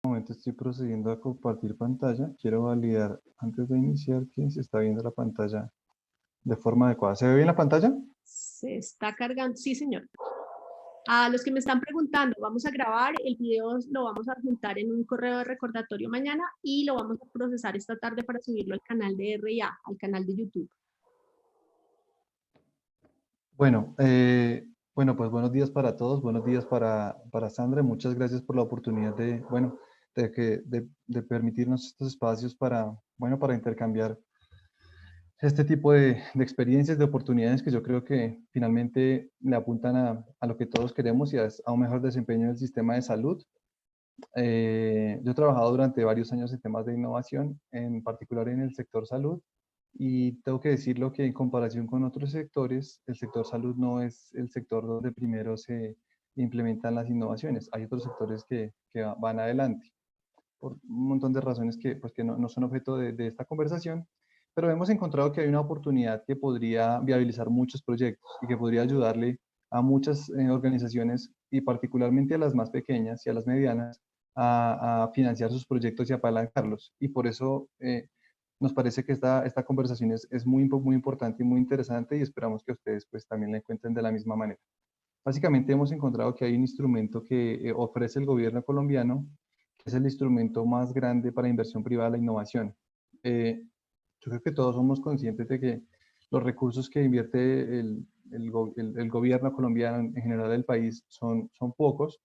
Momento estoy procediendo a compartir pantalla. Quiero validar antes de iniciar que se está viendo la pantalla de forma adecuada. ¿Se ve bien la pantalla? Se está cargando, sí señor. A los que me están preguntando, vamos a grabar, el video lo vamos a juntar en un correo de recordatorio mañana y lo vamos a procesar esta tarde para subirlo al canal de RIA, al canal de YouTube. Bueno, pues buenos días para todos, buenos días para Sandra. Muchas gracias por la oportunidad de permitirnos estos espacios para intercambiar este tipo de experiencias, de oportunidades que yo creo que finalmente le apuntan a lo que todos queremos y a un mejor desempeño del sistema de salud. Yo he trabajado durante varios años en temas de innovación, en particular en el sector salud, y tengo que decirlo que en comparación con otros sectores, el sector salud no es el sector donde primero se implementan las innovaciones. Hay otros sectores que van adelante por un montón de razones que no son objeto de esta conversación, pero hemos encontrado que hay una oportunidad que podría viabilizar muchos proyectos y que podría ayudarle a muchas organizaciones y particularmente a las más pequeñas y a las medianas a financiar sus proyectos y apalancarlos. Y por eso nos parece que esta conversación es muy importante y muy interesante y esperamos que ustedes pues también la encuentren de la misma manera. Básicamente hemos encontrado que hay un instrumento que ofrece el gobierno colombiano, que es el instrumento más grande para inversión privada a la innovación. Yo creo que todos somos conscientes de que los recursos que invierte el gobierno colombiano, en general el país, son pocos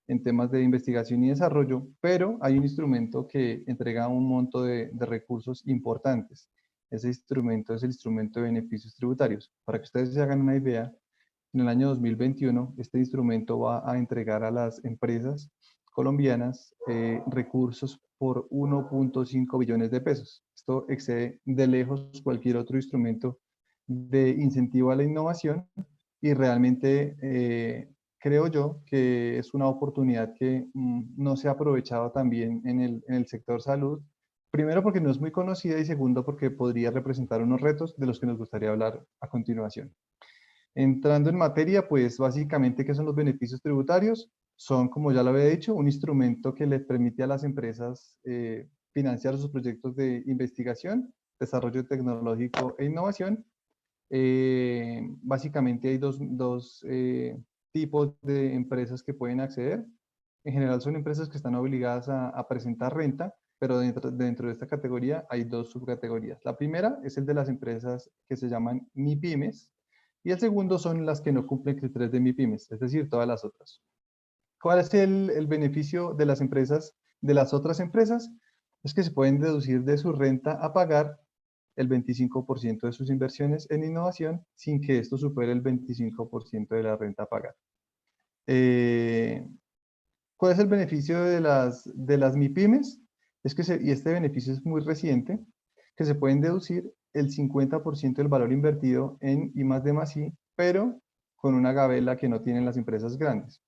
en temas de investigación y desarrollo, pero hay un instrumento que entrega un monto de recursos importantes. Ese instrumento es el instrumento de beneficios tributarios. Para que ustedes se hagan una idea, en el año 2021, este instrumento va a entregar a las empresas colombianas recursos por 1.5 billones de pesos. Esto excede de lejos cualquier otro instrumento de incentivo a la innovación y realmente creo yo que es una oportunidad que no se ha aprovechado también en el sector salud. Primero porque no es muy conocida y segundo porque podría representar unos retos de los que nos gustaría hablar a continuación. Entrando en materia, pues básicamente, ¿qué son los beneficios tributarios? Son, como ya lo había dicho, un instrumento que les permite a las empresas financiar sus proyectos de investigación, desarrollo tecnológico e innovación. Básicamente hay dos tipos de empresas que pueden acceder. En general son empresas que están obligadas a presentar renta, pero dentro de esta categoría hay dos subcategorías. La primera es el de las empresas que se llaman MIPYMES y el segundo son las que no cumplen criterios de MIPYMES, es decir, todas las otras. ¿Cuál es el beneficio de las empresas, de las otras empresas? Es que se pueden deducir de su renta a pagar el 25% de sus inversiones en innovación sin que esto supere el 25% de la renta a pagar. Eh, ¿Cuál es el beneficio de las MIPYMES? Es que y este beneficio es muy reciente, que se pueden deducir el 50% del valor invertido en I+D+I, pero con una gabela que no tienen las empresas grandes.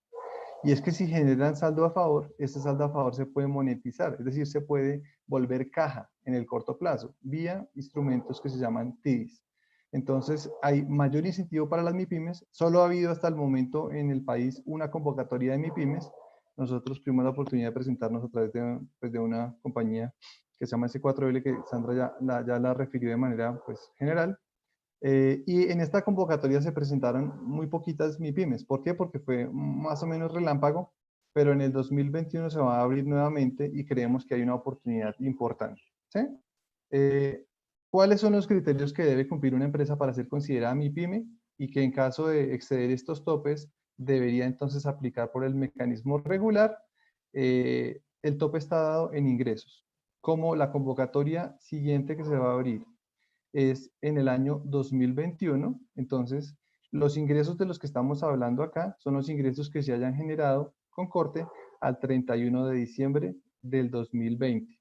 Y es que si generan saldo a favor, este saldo a favor se puede monetizar, es decir, se puede volver caja en el corto plazo vía instrumentos que se llaman TIDIs. Entonces, hay mayor incentivo para las MIPYMES. Solo ha habido hasta el momento en el país una convocatoria de MIPYMES. Nosotros tuvimos la oportunidad de presentarnos a través de una compañía que se llama S4L, que Sandra ya la refirió de manera pues, general. Y en esta convocatoria se presentaron muy poquitas MIPYMES. ¿Por qué? Porque fue más o menos relámpago, pero en el 2021 se va a abrir nuevamente y creemos que hay una oportunidad importante. ¿Sí? Eh, ¿Cuáles son los criterios que debe cumplir una empresa para ser considerada MIPYME? Y que en caso de exceder estos topes, debería entonces aplicar por el mecanismo regular. El tope está dado en ingresos, como la convocatoria siguiente que se va a abrir es en el año 2021. Entonces, los ingresos de los que estamos hablando acá son los ingresos que se hayan generado con corte al 31 de diciembre del 2020.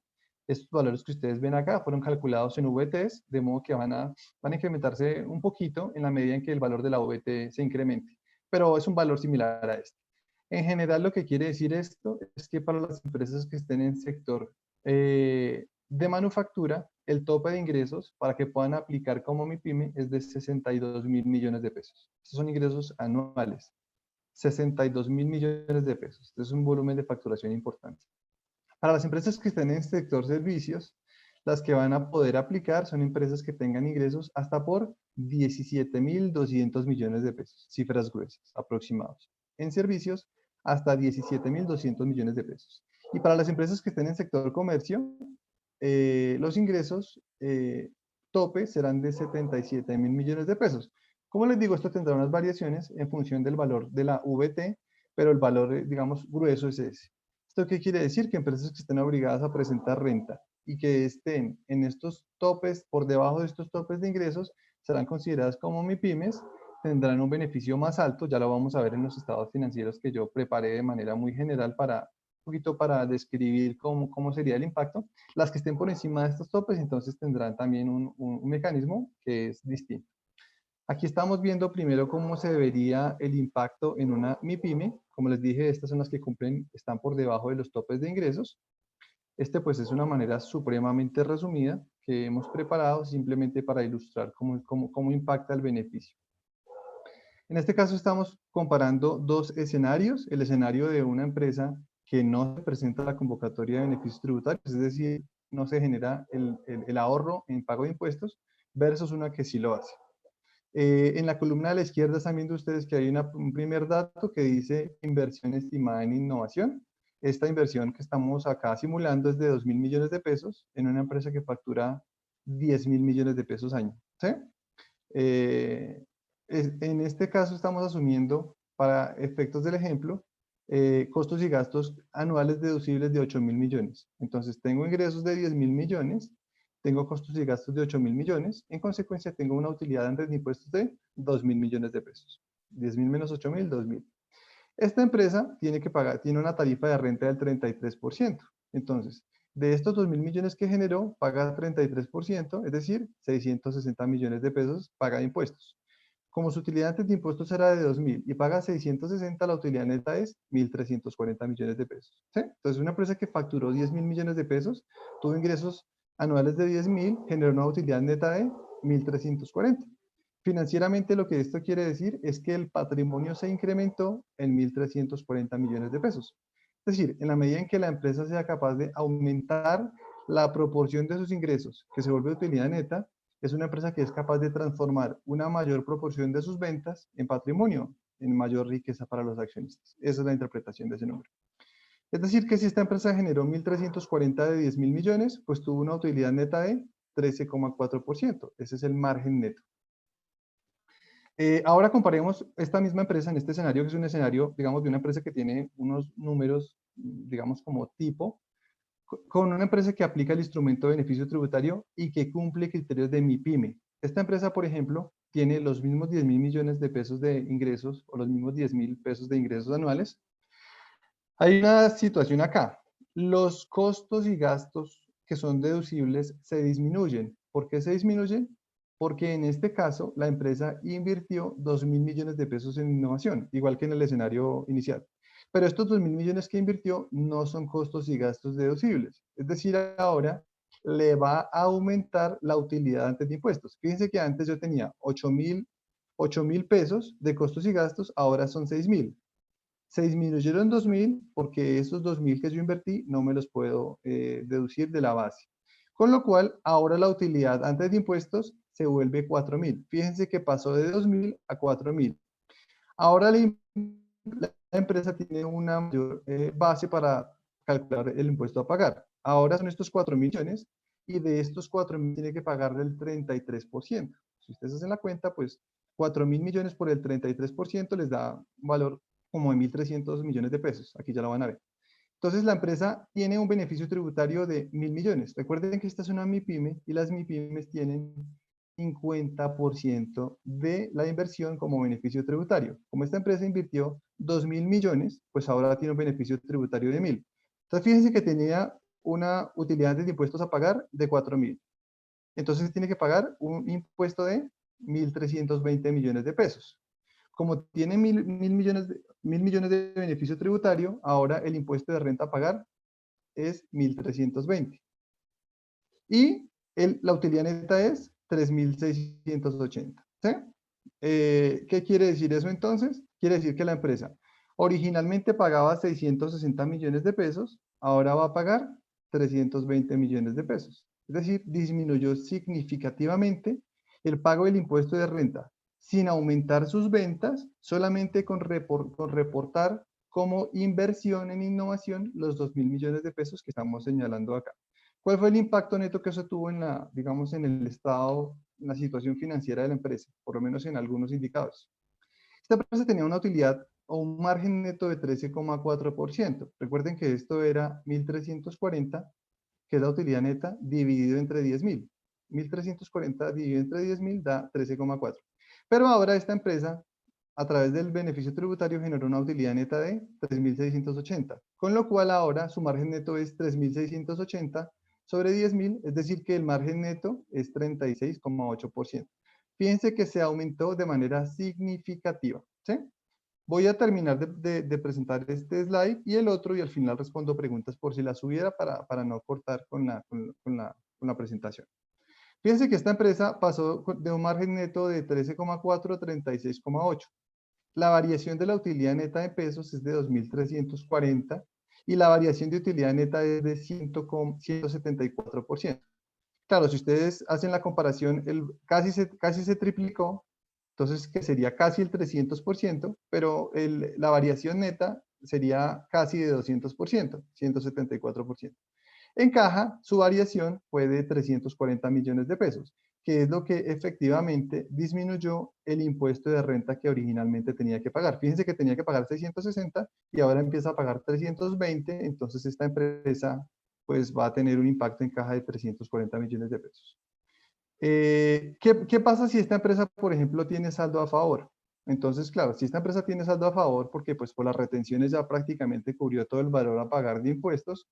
Estos valores que ustedes ven acá fueron calculados en VTs, de modo que van a incrementarse un poquito en la medida en que el valor de la VT se incremente, pero es un valor similar a este. En general, lo que quiere decir esto es que para las empresas que estén en sector de manufactura, el tope de ingresos para que puedan aplicar como MIPYME es de 62.000 millones de pesos. Estos son ingresos anuales. 62.000 millones de pesos. Este es un volumen de facturación importante. Para las empresas que estén en el sector servicios, las que van a poder aplicar son empresas que tengan ingresos hasta por 17.200 millones de pesos, cifras gruesas, aproximados. En servicios, hasta 17.200 millones de pesos. Y para las empresas que estén en el sector comercio, los ingresos tope serán de 77.000 millones de pesos. Como les digo, esto tendrá unas variaciones en función del valor de la VT, pero el valor, digamos, grueso es ese. ¿Esto qué quiere decir? Que empresas que estén obligadas a presentar renta y que estén en estos topes, por debajo de estos topes de ingresos, serán consideradas como MIPYMES, tendrán un beneficio más alto, ya lo vamos a ver en los estados financieros que yo preparé de manera muy general para un poquito para describir cómo sería el impacto. Las que estén por encima de estos topes, entonces tendrán también un mecanismo que es distinto. Aquí estamos viendo primero cómo se vería el impacto en una MIPYME. Como les dije, estas son las que cumplen, están por debajo de los topes de ingresos. Este pues es una manera supremamente resumida que hemos preparado simplemente para ilustrar cómo impacta el beneficio. En este caso estamos comparando dos escenarios, el escenario de una empresa que no se presenta la convocatoria de beneficios tributarios, es decir, no se genera el ahorro en pago de impuestos, versus una que sí lo hace. En la columna de la izquierda están viendo ustedes que hay un primer dato que dice inversión estimada en innovación. Esta inversión que estamos acá simulando es de 2.000 millones de pesos en una empresa que factura 10.000 millones de pesos año. ¿Sí? En este caso estamos asumiendo, para efectos del ejemplo, costos y gastos anuales deducibles de 8.000 millones. Entonces tengo ingresos de 10.000 millones, tengo costos y gastos de 8.000 millones, en consecuencia tengo una utilidad antes de impuestos de 2.000 millones de pesos. 10.000 menos 8.000, 2.000. Esta empresa tiene que pagar, tiene una tarifa de renta del 33%. Entonces, de estos 2.000 millones que generó, paga 33%, es decir, 660 millones de pesos paga de impuestos. Como su utilidad antes de impuestos era de 2.000 y paga 660, la utilidad neta es 1.340 millones de pesos. ¿Sí? Entonces, una empresa que facturó 10.000 millones de pesos, tuvo ingresos anuales de 10.000, generó una utilidad neta de 1.340. Financieramente, lo que esto quiere decir es que el patrimonio se incrementó en 1.340 millones de pesos. Es decir, en la medida en que la empresa sea capaz de aumentar la proporción de sus ingresos, que se vuelve utilidad neta, es una empresa que es capaz de transformar una mayor proporción de sus ventas en patrimonio, en mayor riqueza para los accionistas. Esa es la interpretación de ese número. Es decir, que si esta empresa generó 1.340 de 10.000 millones, pues tuvo una utilidad neta de 13,4%. Ese es el margen neto. Ahora comparemos esta misma empresa en este escenario, que es un escenario, digamos, de una empresa que tiene unos números, digamos, como tipo, con una empresa que aplica el instrumento de beneficio tributario y que cumple criterios de MIPYME. Esta empresa, por ejemplo, tiene los mismos 10.000 millones de pesos de ingresos o los mismos 10.000 pesos de ingresos anuales. Hay una situación acá. Los costos y gastos que son deducibles se disminuyen. ¿Por qué se disminuyen? Porque en este caso la empresa invirtió 2.000 millones de pesos en innovación, igual que en el escenario inicial. Pero estos 2.000 millones que invirtió no son costos y gastos deducibles. Es decir, ahora le va a aumentar la utilidad antes de impuestos. Fíjense que antes yo tenía 8.000 pesos de costos y gastos, ahora son 6.000. Se disminuyeron 2.000 porque esos 2.000 que yo invertí no me los puedo deducir de la base. Con lo cual, ahora la utilidad antes de impuestos se vuelve 4.000. Fíjense que pasó de 2.000 a 4.000. Ahora la empresa tiene una mayor base para calcular el impuesto a pagar. Ahora son estos 4.000 millones y de estos 4.000 tiene que pagarle el 33%. Si ustedes hacen la cuenta, pues 4.000 millones por el 33% les da un valor como de 1.300 millones de pesos. Aquí ya lo van a ver. Entonces la empresa tiene un beneficio tributario de 1.000 millones. Recuerden que esta es una MIPYME y las MIPYMES tienen 50% de la inversión como beneficio tributario. Como esta empresa invirtió 2.000 millones, pues ahora tiene un beneficio tributario de 1.000. Entonces fíjense que tenía una utilidad de impuestos a pagar de 4.000. Entonces tiene que pagar un impuesto de 1.320 millones de pesos. Como tiene 1.000 millones de beneficio tributario, ahora el impuesto de renta a pagar es 1.320. Y la utilidad neta es 3.680. ¿Sí? ¿Qué quiere decir eso entonces? Quiere decir que la empresa originalmente pagaba 660 millones de pesos ahora va a pagar 320 millones de pesos. Es decir, disminuyó significativamente el pago del impuesto de renta, sin aumentar sus ventas, solamente con reportar como inversión en innovación los 2.000 millones de pesos que estamos señalando acá. ¿Cuál fue el impacto neto que eso tuvo en la, digamos, en el estado, en la situación financiera de la empresa? Por lo menos en algunos indicadores. Esta empresa tenía una utilidad o un margen neto de 13,4%. Recuerden que esto era 1.340, que es la utilidad neta, dividido entre 10.000. 1.340 dividido entre 10.000 da 13,4. Pero ahora esta empresa, a través del beneficio tributario, generó una utilidad neta de 3.680, con lo cual ahora su margen neto es 3.680 sobre 10.000, es decir que el margen neto es 36,8%. Fíjense que se aumentó de manera significativa, ¿sí? Voy a terminar de presentar este slide y el otro, y al final respondo preguntas por si las hubiera para no cortar con la presentación. Fíjense que esta empresa pasó de un margen neto de 13,4 a 36,8. La variación de la utilidad neta de pesos es de 2.340 y la variación de utilidad neta es de 174%. Claro, si ustedes hacen la comparación, casi se triplicó, entonces que sería casi el 300%, pero la variación neta sería casi de 200%, 174%. En caja, su variación fue de 340 millones de pesos, que es lo que efectivamente disminuyó el impuesto de renta que originalmente tenía que pagar. Fíjense que tenía que pagar 660 y ahora empieza a pagar 320, entonces esta empresa pues va a tener un impacto en caja de 340 millones de pesos. ¿Qué pasa si esta empresa, por ejemplo, tiene saldo a favor? Entonces, claro, si esta empresa tiene saldo a favor, porque pues por las retenciones ya prácticamente cubrió todo el valor a pagar de impuestos,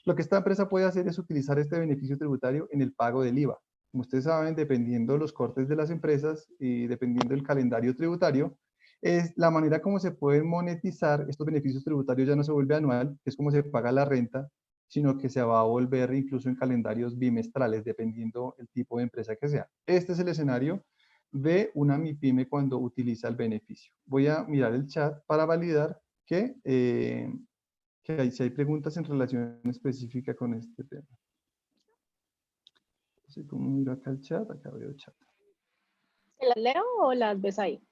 lo que esta empresa puede hacer es utilizar este beneficio tributario en el pago del IVA. Como ustedes saben, dependiendo de los cortes de las empresas y dependiendo del calendario tributario, es la manera como se pueden monetizar estos beneficios tributarios. Ya no se vuelve anual, que es como se paga la renta, sino que se va a volver incluso en calendarios bimestrales, dependiendo el tipo de empresa que sea. Este es el escenario de una MIPYME cuando utiliza el beneficio. Voy a mirar el chat para validar que si hay preguntas en relación específica con este tema. No sé cómo miro acá el chat, acá veo el chat. ¿Se las leo o las ves ahí?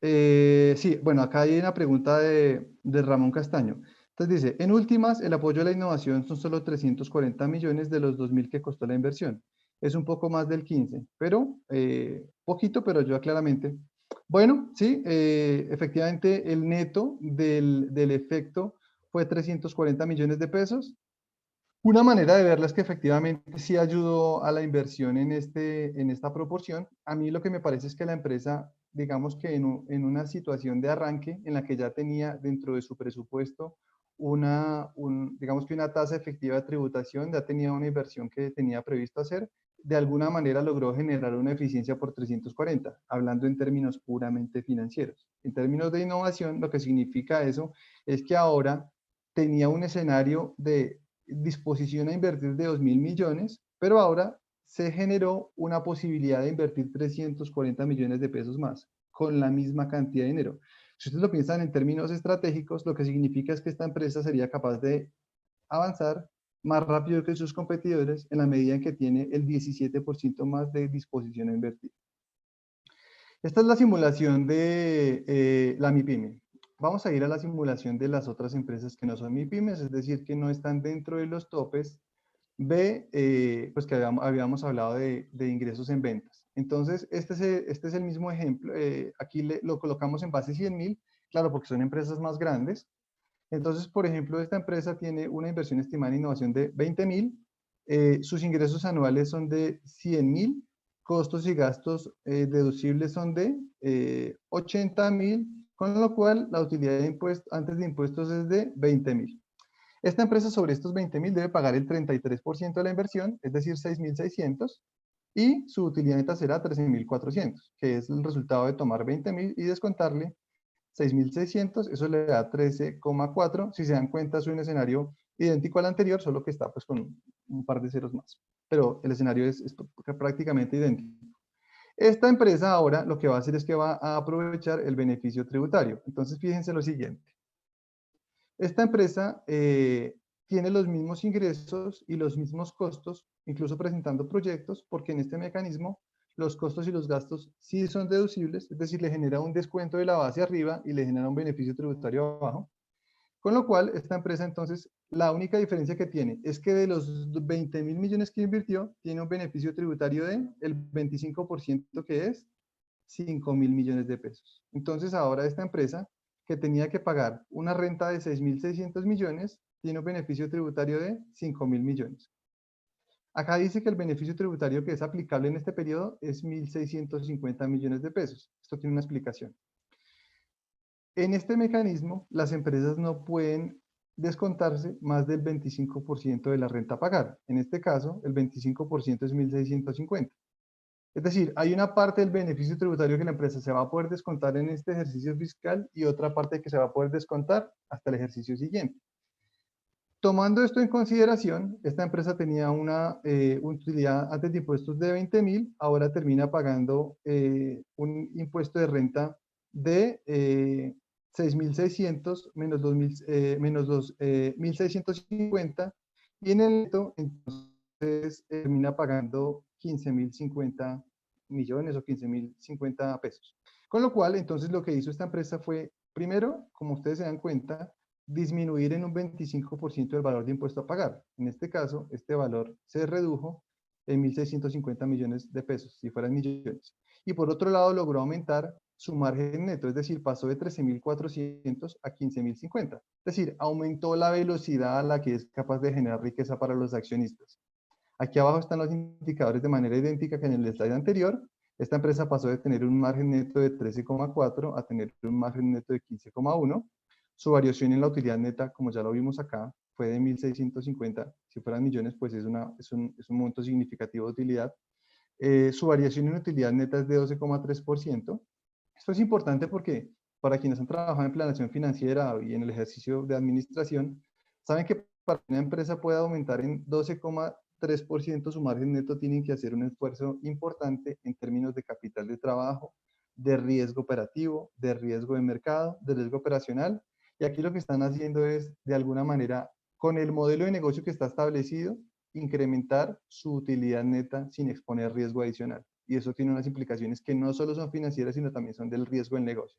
Sí, bueno, acá hay una pregunta de Ramón Castaño. Entonces dice, en últimas, el apoyo a la innovación son solo 340 millones de los 2.000 que costó la inversión. Es un poco más del 15, pero poquito, pero ayuda claramente. Bueno, sí, efectivamente el neto del efecto fue 340 millones de pesos. Una manera de verla es que efectivamente sí ayudó a la inversión en esta proporción. A mí lo que me parece es que la empresa, digamos que en una situación de arranque en la que ya tenía dentro de su presupuesto digamos que una tasa efectiva de tributación, ya tenía una inversión que tenía previsto hacer, de alguna manera logró generar una eficiencia por 340, hablando en términos puramente financieros. En términos de innovación, lo que significa eso es que ahora tenía un escenario de disposición a invertir de 2.000 millones, pero ahora se generó una posibilidad de invertir 340 millones de pesos más con la misma cantidad de dinero. Si ustedes lo piensan en términos estratégicos, lo que significa es que esta empresa sería capaz de avanzar más rápido que sus competidores en la medida en que tiene el 17% más de disposición a invertir. Esta es la simulación de la MIPYME. Vamos a ir a la simulación de las otras empresas que no son MIPYMES, es decir, que no están dentro de los topes pues que habíamos hablado de ingresos en ventas. Entonces, este es el mismo ejemplo. Aquí lo colocamos en base 100.000, claro, porque son empresas más grandes. Entonces, por ejemplo, esta empresa tiene una inversión estimada en innovación de 20.000, sus ingresos anuales son de 100.000, costos y gastos deducibles son de 80.000, con lo cual la utilidad de impuestos antes de impuestos es de 20.000. Esta empresa sobre estos 20.000 debe pagar el 33% de la inversión, es decir, 6.600, y su utilidad neta será 13.400, que es el resultado de tomar 20.000 y descontarle 6.600, eso le da 13,4. Si se dan cuenta, es un escenario idéntico al anterior, solo que está pues con un par de ceros más. Pero el escenario es prácticamente idéntico. Esta empresa ahora lo que va a hacer es que va a aprovechar el beneficio tributario. Entonces, fíjense lo siguiente. Esta empresa tiene los mismos ingresos y los mismos costos, incluso presentando proyectos, porque en este mecanismo los costos y los gastos sí son deducibles, es decir, le genera un descuento de la base arriba y le genera un beneficio tributario abajo. Con lo cual, esta empresa entonces, la única diferencia que tiene es que de los 20.000 millones que invirtió, tiene un beneficio tributario de el 25% que es 5.000 millones de pesos. Entonces ahora esta empresa que tenía que pagar una renta de 6.600 millones, tiene un beneficio tributario de 5.000 millones. Acá dice que el beneficio tributario que es aplicable en este periodo es 1.650 millones de pesos. Esto tiene una explicación. En este mecanismo, las empresas no pueden descontarse más del 25% de la renta a pagar. En este caso, el 25% es 1.650. Es decir, hay una parte del beneficio tributario que la empresa se va a poder descontar en este ejercicio fiscal y otra parte que se va a poder descontar hasta el ejercicio siguiente. Tomando esto en consideración, esta empresa tenía una utilidad antes de impuestos de 20.000, ahora termina pagando un impuesto de renta de 6.600 menos 1.650, y en el neto entonces termina pagando 15.050 millones o 15.050 pesos. Con lo cual, entonces lo que hizo esta empresa fue, primero, como ustedes se dan cuenta, disminuir en un 25% el valor de impuesto a pagar. En este caso, este valor se redujo en 1.650 millones de pesos, si fueran millones. Y por otro lado, logró aumentar su margen neto, es decir, pasó de 13.400 a 15.050. Es decir, aumentó la velocidad a la que es capaz de generar riqueza para los accionistas. Aquí abajo están los indicadores de manera idéntica que en el slide anterior. Esta empresa pasó de tener un margen neto de 13,4 a tener un margen neto de 15,1. Su variación en la utilidad neta, como ya lo vimos acá, fue de 1.650. Si fueran millones, pues es un monto significativo de utilidad. Su variación en utilidad neta es de 12,3%. Esto es importante porque para quienes han trabajado en planeación financiera y en el ejercicio de administración, saben que para que una empresa pueda aumentar en 12,3% su margen neto, tienen que hacer un esfuerzo importante en términos de capital de trabajo, de riesgo operativo, de riesgo de mercado, de riesgo operacional. Y aquí lo que están haciendo es, de alguna manera, con el modelo de negocio que está establecido, incrementar su utilidad neta sin exponer riesgo adicional. Y eso tiene unas implicaciones que no solo son financieras, sino también son del riesgo del negocio.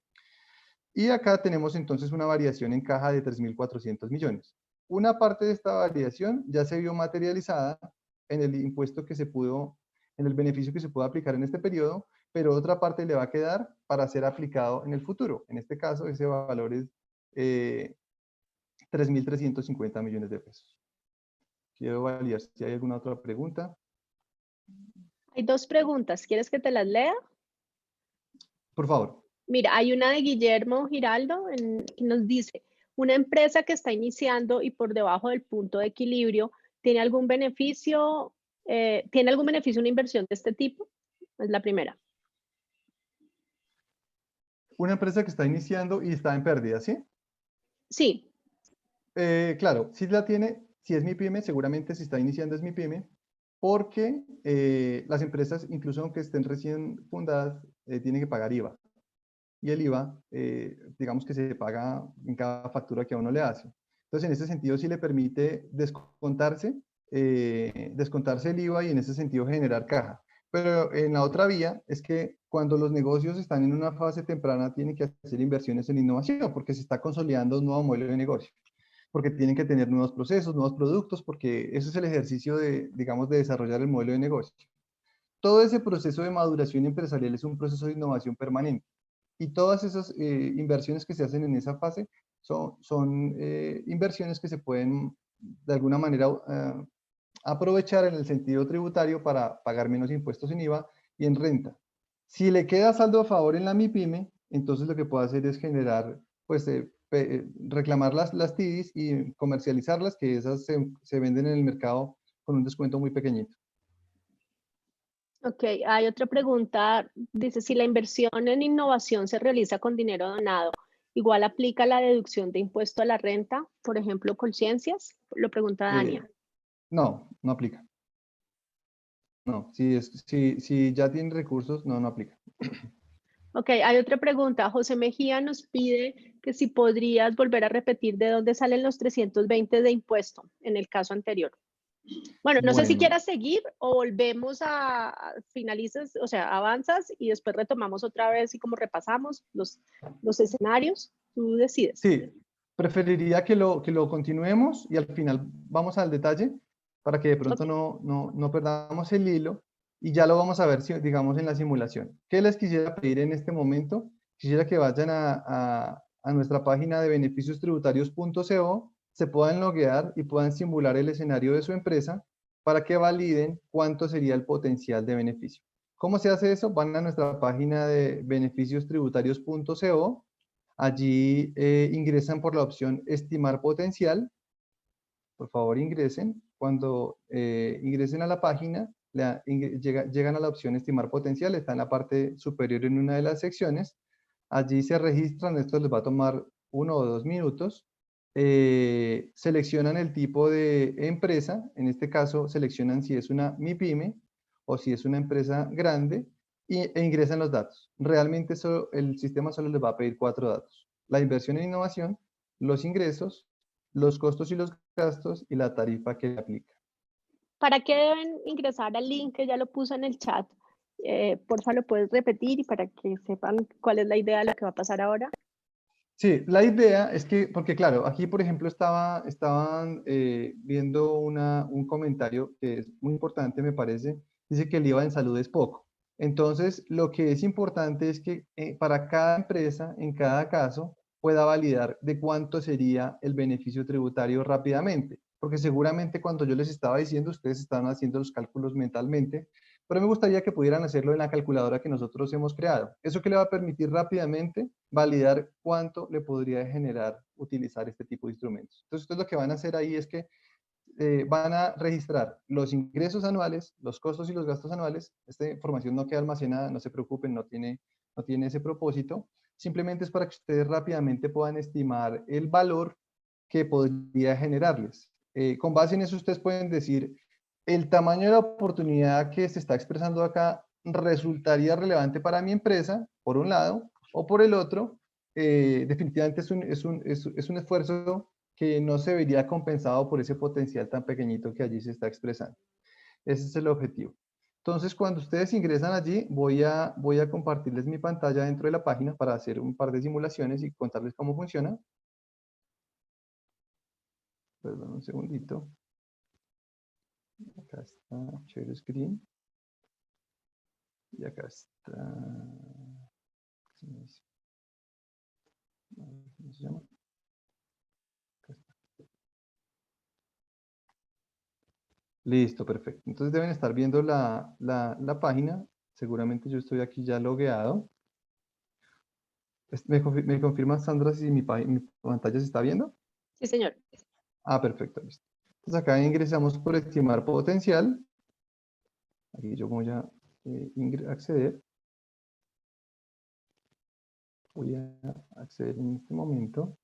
Y acá tenemos entonces una variación en caja de 3.400 millones. Una parte de esta variación ya se vio materializada en el impuesto que se pudo, en el beneficio que se pudo aplicar en este periodo, pero otra parte le va a quedar para ser aplicado en el futuro. En este caso, ese valor es 3.350 millones de pesos. Quiero validar si hay alguna otra pregunta. Hay dos preguntas. ¿Quieres que te las lea? Por favor. Mira, hay una de Guillermo Giraldo que nos dice, una empresa que está iniciando y por debajo del punto de equilibrio, ¿tiene algún beneficio una inversión de este tipo? Es la primera. Una empresa que está iniciando y está en pérdida, ¿sí? Sí. Claro, si la tiene, si es mi pyme, seguramente si está iniciando es mi pyme, porque las empresas, incluso aunque estén recién fundadas, tienen que pagar IVA. Y el IVA, digamos que se paga en cada factura que a uno le hace. Entonces, en ese sentido, sí le permite descontarse el IVA y en ese sentido generar caja. Pero en la otra vía es que cuando los negocios están en una fase temprana, tienen que hacer inversiones en innovación porque se está consolidando un nuevo modelo de negocio, porque tienen que tener nuevos procesos, nuevos productos, porque eso es el ejercicio de, digamos, de desarrollar el modelo de negocio. Todo ese proceso de maduración empresarial es un proceso de innovación permanente. Y todas esas inversiones que se hacen en esa fase son inversiones que se pueden, de alguna manera, aprovechar en el sentido tributario para pagar menos impuestos en IVA y en renta. Si le queda saldo a favor en la MIPYME, entonces lo que puede hacer es generar, pues, reclamar las TIDIs y comercializarlas, que esas se venden en el mercado con un descuento muy pequeñito. Ok, hay otra pregunta. Dice, si la inversión en innovación se realiza con dinero donado, ¿igual aplica la deducción de impuesto a la renta, por ejemplo, Colciencias? Lo pregunta Dania. No, no aplica. No, si ya tiene recursos, no aplica. Ok, hay otra pregunta. José Mejía nos pide que si podrías volver a repetir de dónde salen los 320 de impuesto en el caso anterior. Bueno, no sé si Bueno, quieras seguir o volvemos a finalizas, o sea, avanzas y después retomamos otra vez y como repasamos los escenarios. Tú decides. sí, preferiría que lo continuemos y al final vamos al detalle para que de pronto Ok. no perdamos el hilo y ya lo vamos a ver, digamos, en la simulación. ¿Qué les quisiera pedir en este momento? Quisiera que vayan a nuestra página de beneficiostributarios.co, se puedan loguear y puedan simular el escenario de su empresa para que validen cuánto sería el potencial de beneficio. ¿Cómo se hace eso? Van a nuestra página de beneficiostributarios.co. Allí ingresan por la opción estimar potencial. Por favor, ingresen. Cuando ingresen a la página, llegan a la opción estimar potencial. Está en la parte superior en una de las secciones. Allí se registran. Esto les va a tomar 1 o 2 minutos. Seleccionan el tipo de empresa. En este caso, seleccionan si es una MIPYME o si es una empresa grande e ingresan los datos. Realmente el sistema solo les va a pedir 4 datos: la inversión en innovación, los ingresos, los costos y los gastos y la tarifa que le aplica. ¿Para qué deben ingresar al link que ya lo puse en el chat? Porfa, lo puedes repetir y para que sepan cuál es la idea de lo que va a pasar ahora. Sí, la idea es que, porque claro, aquí por ejemplo estaban viendo un comentario que es muy importante, me parece. Dice que el IVA en salud es poco. Entonces, lo que es importante es que para cada empresa, en cada caso, pueda validar de cuánto sería el beneficio tributario rápidamente. Porque seguramente cuando yo les estaba diciendo, ustedes estaban haciendo los cálculos mentalmente, pero me gustaría que pudieran hacerlo en la calculadora que nosotros hemos creado. ¿Eso que le va a permitir rápidamente validar cuánto le podría generar utilizar este tipo de instrumentos? Entonces, ustedes lo que van a hacer ahí es que van a registrar los ingresos anuales, los costos y los gastos anuales. Esta información no queda almacenada, no se preocupen, no tiene ese propósito. Simplemente es para que ustedes rápidamente puedan estimar el valor que podría generarles. Con base en eso, ustedes pueden decir, el tamaño de la oportunidad que se está expresando acá resultaría relevante para mi empresa, por un lado, o por el otro, definitivamente es un esfuerzo que no se vería compensado por ese potencial tan pequeñito que allí se está expresando. Ese es el objetivo. Entonces, cuando ustedes ingresan allí, voy a compartirles mi pantalla dentro de la página para hacer un par de simulaciones y contarles cómo funciona. Perdón, un segundito. Acá está Share Screen. Y acá está. ¿Cómo se llama? Acá está. Listo, perfecto. Entonces deben estar viendo la página. Seguramente yo estoy aquí ya logueado. ¿Me confirma, Sandra, si mi pantalla se está viendo? Sí, señor. Ah, perfecto, listo. Entonces acá ingresamos por estimar potencial. Aquí yo voy a acceder. Voy a acceder en este momento.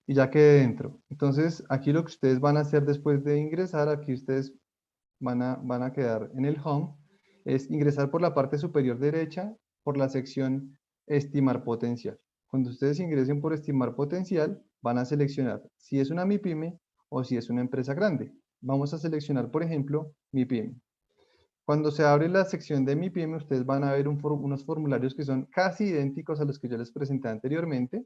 Y ya quedé dentro. Entonces, aquí lo que ustedes van a hacer después de ingresar, aquí ustedes van a quedar en el home, es ingresar por la parte superior derecha, por la sección estimar potencial. Cuando ustedes ingresen por estimar potencial, van a seleccionar si es una MIPYME o si es una empresa grande. Vamos a seleccionar, por ejemplo, MIPYME. Cuando se abre la sección de MIPYME, ustedes van a ver unos formularios que son casi idénticos a los que yo les presenté anteriormente.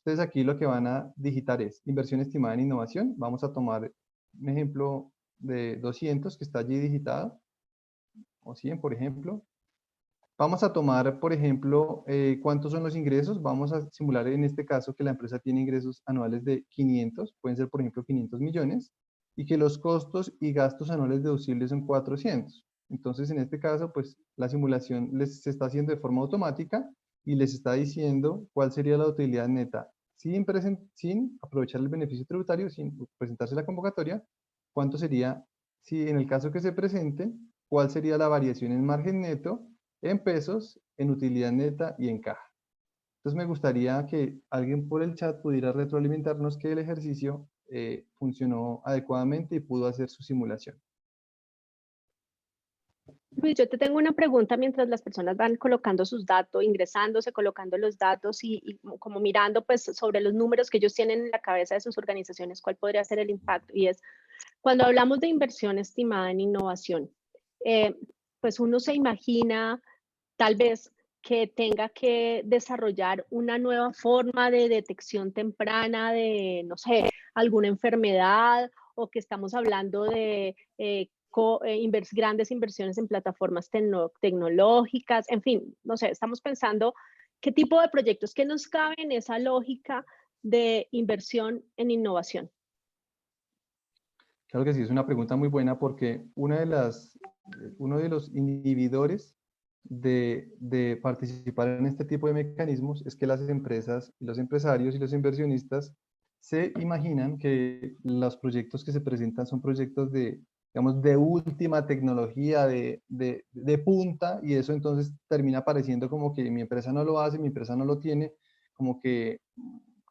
Ustedes aquí lo que van a digitar es inversión estimada en innovación. Vamos a tomar un ejemplo de 200 que está allí digitado, o 100 por ejemplo. Vamos a tomar, por ejemplo, cuántos son los ingresos. Vamos a simular en este caso que la empresa tiene ingresos anuales de 500, pueden ser por ejemplo 500 millones, y que los costos y gastos anuales deducibles son 400. Entonces, en este caso, pues la simulación se está haciendo de forma automática y les está diciendo cuál sería la utilidad neta sin aprovechar el beneficio tributario, sin presentarse la convocatoria, cuánto sería, si en el caso que se presenten, cuál sería la variación en margen neto, en pesos, en utilidad neta y en caja. Entonces me gustaría que alguien por el chat pudiera retroalimentarnos que el ejercicio funcionó adecuadamente y pudo hacer su simulación. Luis, yo te tengo una pregunta mientras las personas van colocando sus datos, ingresándose, colocando los datos y como mirando pues sobre los números que ellos tienen en la cabeza de sus organizaciones, cuál podría ser el impacto. Y es, cuando hablamos de inversión estimada en innovación, pues uno se imagina tal vez que tenga que desarrollar una nueva forma de detección temprana de, no sé, alguna enfermedad, o que estamos hablando de grandes inversiones en plataformas tecnológicas, en fin, no sé, estamos pensando qué tipo de proyectos que nos caben en esa lógica de inversión en innovación. Claro que sí, es una pregunta muy buena porque uno de los inhibidores de participar en este tipo de mecanismos es que las empresas, los empresarios y los inversionistas se imaginan que los proyectos que se presentan son proyectos de, digamos, de última tecnología, de punta, y eso entonces termina pareciendo como que mi empresa no lo hace, mi empresa no lo tiene, como que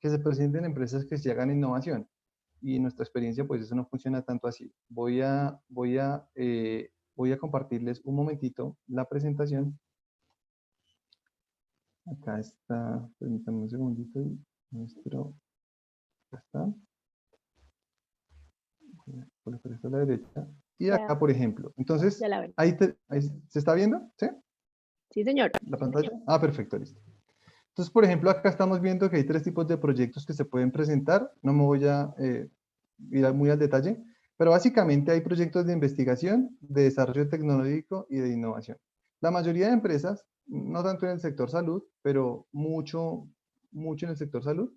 se presenten empresas que se hagan innovación. Y en nuestra experiencia, pues eso no funciona tanto así. Voy a compartirles un momentito la presentación. Acá está, permítanme un segundito y muestro. Acá está. Voy a colocar esto a la derecha. Y acá, Ya, por ejemplo, entonces, ya la ven. ahí ¿se está viendo? ¿Sí? Sí, señor. ¿La pantalla? Ah, perfecto, listo. Entonces, por ejemplo, acá estamos viendo que hay tres tipos de proyectos que se pueden presentar. No me voy a ir muy al detalle, pero básicamente hay proyectos de investigación, de desarrollo tecnológico y de innovación. La mayoría de empresas, no tanto en el sector salud, pero mucho en el sector salud,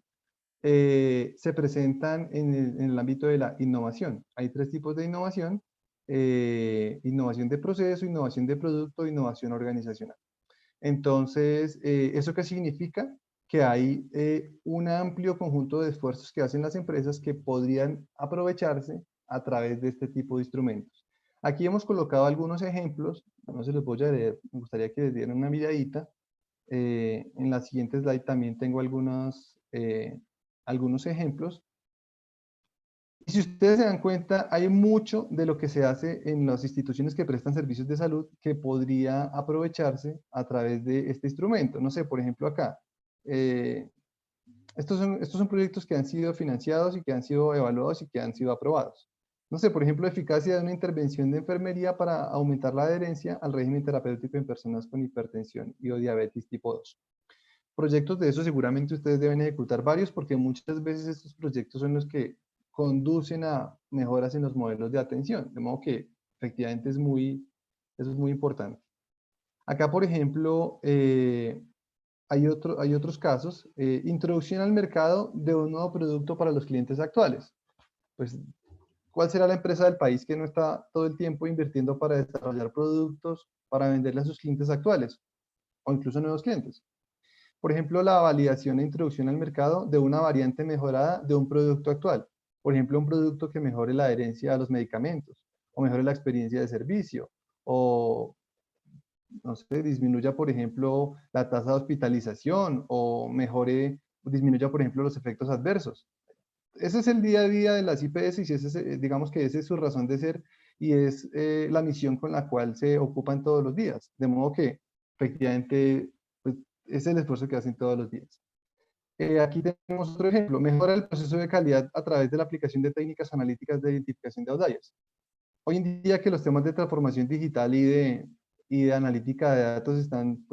se presentan en el ámbito de la innovación. Hay tres tipos de innovación: innovación de proceso, innovación de producto, innovación organizacional. Entonces, ¿eso qué significa? Que hay un amplio conjunto de esfuerzos que hacen las empresas que podrían aprovecharse a través de este tipo de instrumentos. Aquí hemos colocado algunos ejemplos, no se los voy a leer, me gustaría que les dieran una miradita. En la siguiente slide también tengo algunos ejemplos. Y si ustedes se dan cuenta, hay mucho de lo que se hace en las instituciones que prestan servicios de salud que podría aprovecharse a través de este instrumento. No sé, por ejemplo, acá. eh, estos son proyectos que han sido financiados y que han sido evaluados y que han sido aprobados. No sé, por ejemplo, eficacia de una intervención de enfermería para aumentar la adherencia al régimen terapéutico en personas con hipertensión y o diabetes tipo 2. Proyectos de eso seguramente ustedes deben ejecutar varios, porque muchas veces estos proyectos son los que conducen a mejoras en los modelos de atención, de modo que efectivamente eso es muy importante. Acá, por ejemplo, hay otros casos: introducción al mercado de un nuevo producto para los clientes actuales. Pues, ¿cuál será la empresa del país que no está todo el tiempo invirtiendo para desarrollar productos para venderle a sus clientes actuales o incluso nuevos clientes? Por ejemplo, la validación e introducción al mercado de una variante mejorada de un producto actual. Por ejemplo, un producto que mejore la adherencia a los medicamentos, o mejore la experiencia de servicio, o, no sé, disminuya, por ejemplo, la tasa de hospitalización, o disminuya, por ejemplo, los efectos adversos. Ese es el día a día de las IPS y ese es, digamos que esa es su razón de ser y es la misión con la cual se ocupan todos los días. De modo que, efectivamente, pues, es el esfuerzo que hacen todos los días. Aquí tenemos otro ejemplo: mejora el proceso de calidad a través de la aplicación de técnicas analíticas de identificación de outliers. Hoy en día que los temas de transformación digital y de analítica de datos están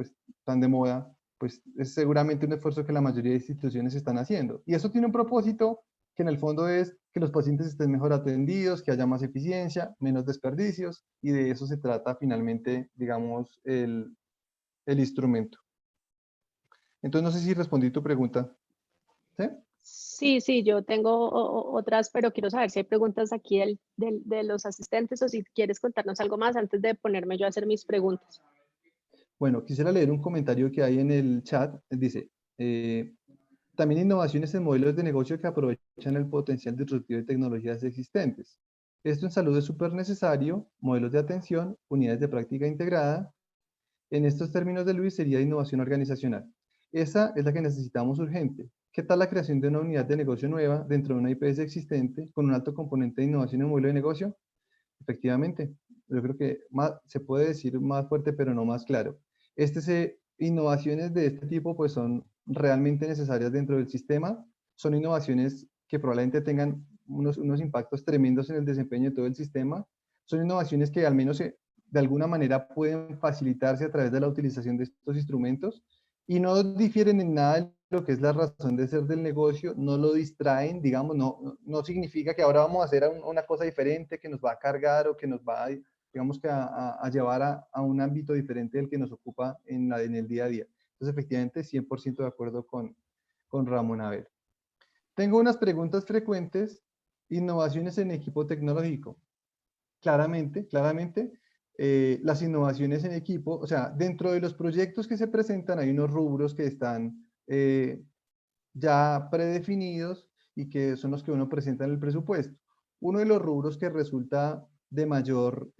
de moda, pues es seguramente un esfuerzo que la mayoría de instituciones están haciendo. Y eso tiene un propósito que en el fondo es que los pacientes estén mejor atendidos, que haya más eficiencia, menos desperdicios, y de eso se trata finalmente, digamos, el instrumento. Entonces, no sé si respondí tu pregunta. ¿Sí? Sí, sí, yo tengo otras, pero quiero saber si hay preguntas aquí de los asistentes o si quieres contarnos algo más antes de ponerme yo a hacer mis preguntas. Bueno, quisiera leer un comentario que hay en el chat. Dice, también innovaciones en modelos de negocio que aprovechan el potencial disruptivo de tecnologías existentes. Esto en salud es súper necesario: modelos de atención, unidades de práctica integrada. En estos términos de Luis sería innovación organizacional. Esa es la que necesitamos urgente. ¿Qué tal la creación de una unidad de negocio nueva dentro de una IPS existente con un alto componente de innovación en modelo de negocio? Efectivamente, yo creo que se puede decir más fuerte, pero no más claro. Innovaciones de este tipo pues son realmente necesarias dentro del sistema, son innovaciones que probablemente tengan unos impactos tremendos en el desempeño de todo el sistema, son innovaciones que al menos de alguna manera pueden facilitarse a través de la utilización de estos instrumentos y no difieren en nada de lo que es la razón de ser del negocio, no lo distraen, digamos, no significa que ahora vamos a hacer una cosa diferente que nos va a cargar o que nos va a, digamos, que a llevar a un ámbito diferente del que nos ocupa en el día a día. Entonces, efectivamente, 100% de acuerdo con Ramón Abel. Tengo unas preguntas frecuentes. Innovaciones en equipo tecnológico. Claramente, las innovaciones en equipo, o sea, dentro de los proyectos que se presentan hay unos rubros que están ya predefinidos y que son los que uno presenta en el presupuesto. Uno de los rubros que resulta de mayor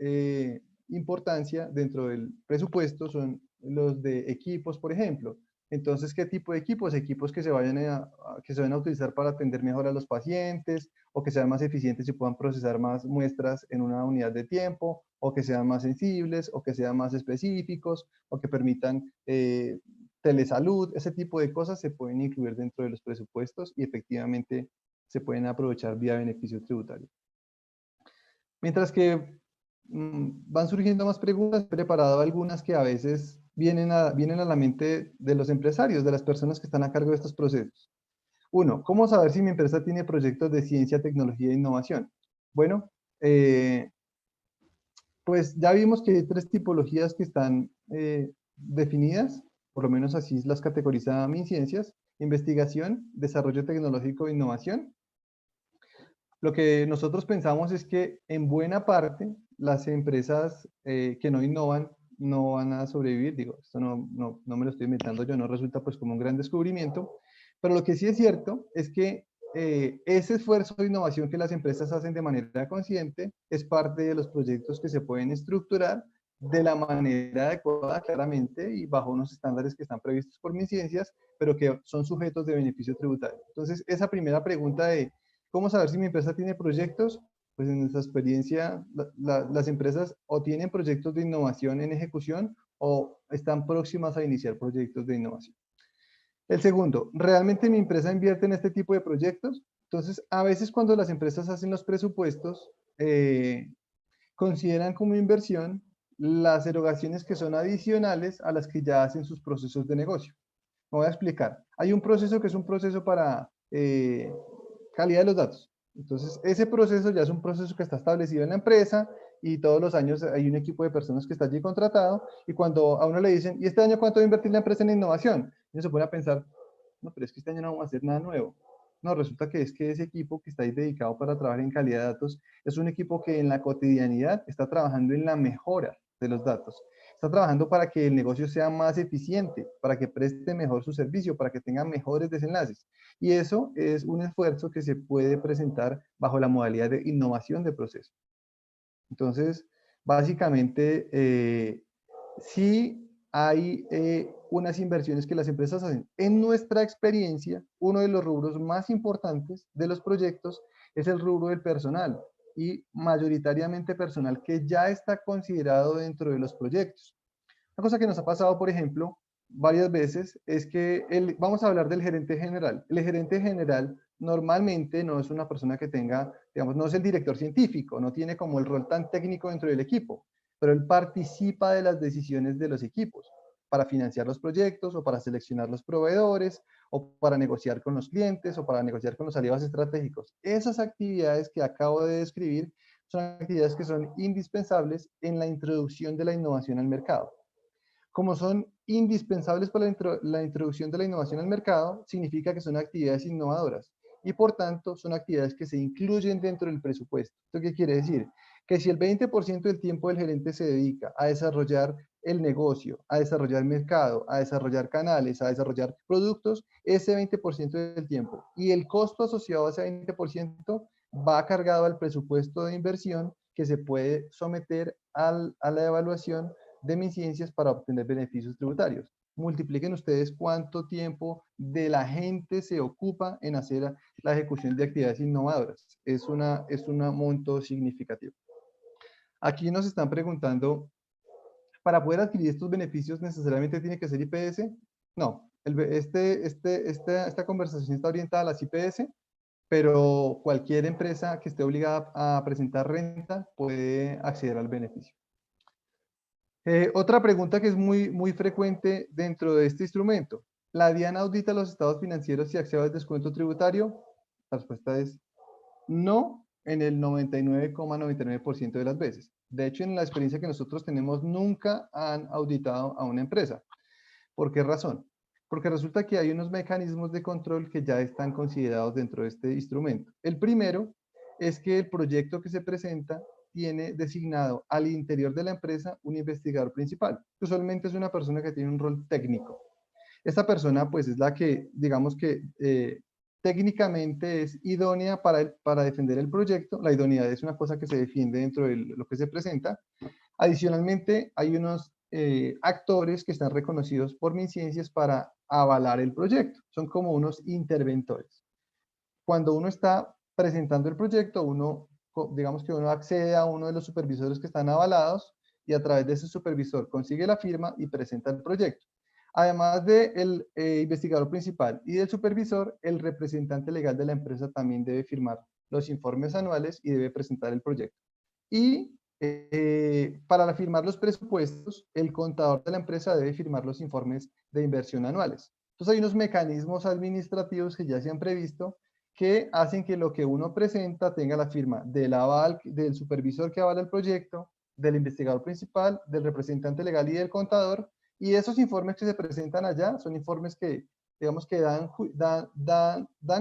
importancia dentro del presupuesto son los de equipos, por ejemplo. Entonces, ¿qué tipo de equipos? Equipos que se vayan a utilizar para atender mejor a los pacientes, o que sean más eficientes y puedan procesar más muestras en una unidad de tiempo, o que sean más sensibles, o que sean más específicos, o que permitan telesalud. Ese tipo de cosas se pueden incluir dentro de los presupuestos y efectivamente se pueden aprovechar vía beneficio tributario. Mientras que van surgiendo más preguntas, he preparado algunas que a veces vienen a la mente de los empresarios, de las personas que están a cargo de estos procesos. Uno, ¿cómo saber si mi empresa tiene proyectos de ciencia, tecnología e innovación? Bueno, pues ya vimos que hay 3 tipologías que están definidas, por lo menos así las categoriza MinCiencias: investigación, desarrollo tecnológico e innovación. Lo que nosotros pensamos es que en buena parte las empresas que no innovan no van a sobrevivir. Digo, esto no me lo estoy inventando yo, no resulta pues como un gran descubrimiento, pero lo que sí es cierto es que ese esfuerzo de innovación que las empresas hacen de manera consciente es parte de los proyectos que se pueden estructurar de la manera adecuada, claramente, y bajo unos estándares que están previstos por MinCiencias, pero que son sujetos de beneficio tributario. Entonces, esa primera pregunta de ¿cómo saber si mi empresa tiene proyectos? Pues en nuestra experiencia, las empresas o tienen proyectos de innovación en ejecución o están próximas a iniciar proyectos de innovación. El segundo, ¿realmente mi empresa invierte en este tipo de proyectos? Entonces, a veces cuando las empresas hacen los presupuestos, consideran como inversión las erogaciones que son adicionales a las que ya hacen sus procesos de negocio. Me voy a explicar. Hay un proceso que es un proceso para calidad de los datos. Entonces, ese proceso ya es un proceso que está establecido en la empresa y todos los años hay un equipo de personas que está allí contratado, y cuando a uno le dicen, ¿y este año cuánto va a invertir la empresa en innovación? Uno se pone a pensar, no, pero es que este año no vamos a hacer nada nuevo. No, resulta que es que ese equipo que está ahí dedicado para trabajar en calidad de datos es un equipo que en la cotidianidad está trabajando en la mejora de los datos. Está trabajando para que el negocio sea más eficiente, para que preste mejor su servicio, para que tenga mejores desenlaces. Y eso es un esfuerzo que se puede presentar bajo la modalidad de innovación de proceso. Entonces, básicamente, sí hay unas inversiones que las empresas hacen. En nuestra experiencia, uno de los rubros más importantes de los proyectos es el rubro del personal, y mayoritariamente personal que ya está considerado dentro de los proyectos. Una cosa que nos ha pasado, por ejemplo, varias veces es que vamos a hablar del gerente general. El gerente general normalmente no es una persona que tenga, digamos, no es el director científico, no tiene como el rol tan técnico dentro del equipo, pero él participa de las decisiones de los equipos para financiar los proyectos, o para seleccionar los proveedores, o para negociar con los clientes, o para negociar con los aliados estratégicos. Esas actividades que acabo de describir son actividades que son indispensables en la introducción de la innovación al mercado. Como son indispensables para la introducción de la innovación al mercado, significa que son actividades innovadoras y por tanto son actividades que se incluyen dentro del presupuesto. ¿Esto qué quiere decir? Que si el 20% del tiempo del gerente se dedica a desarrollar el negocio, a desarrollar el mercado, a desarrollar canales, a desarrollar productos, ese 20% del tiempo y el costo asociado a ese 20% va cargado al presupuesto de inversión, que se puede someter a la evaluación de MinCiencias para obtener beneficios tributarios. Multipliquen ustedes cuánto tiempo de la gente se ocupa en hacer la ejecución de actividades innovadoras. Es un monto significativo. Aquí nos están preguntando, ¿para poder adquirir estos beneficios necesariamente tiene que ser IPS? No, esta conversación está orientada a las IPS, pero cualquier empresa que esté obligada a presentar renta puede acceder al beneficio. Otra pregunta que es muy frecuente dentro de este instrumento. ¿La DIAN audita los estados financieros y accede al descuento tributario? La respuesta es no en el 99,99% de las veces. De hecho, en la experiencia que nosotros tenemos, nunca han auditado a una empresa. ¿Por qué razón? Porque resulta que hay unos mecanismos de control que ya están considerados dentro de este instrumento. El primero es que el proyecto que se presenta tiene designado al interior de la empresa un investigador principal, que usualmente es una persona que tiene un rol técnico. Esta persona pues es la que, digamos que técnicamente es idónea para defender el proyecto. La idoneidad es una cosa que se defiende dentro de lo que se presenta. Adicionalmente, hay unos actores que están reconocidos por MinCiencias para avalar el proyecto. Son como unos interventores. Cuando uno está presentando el proyecto, digamos que uno accede a uno de los supervisores que están avalados y a través de ese supervisor consigue la firma y presenta el proyecto. Además del investigador principal y del supervisor, el representante legal de la empresa también debe firmar los informes anuales y debe presentar el proyecto. Y para firmar los presupuestos, el contador de la empresa debe firmar los informes de inversión anuales. Entonces hay unos mecanismos administrativos que ya se han previsto que hacen que lo que uno presenta tenga la firma del supervisor que avala el proyecto, del investigador principal, del representante legal y del contador. Y esos informes que se presentan allá son informes que, digamos que dan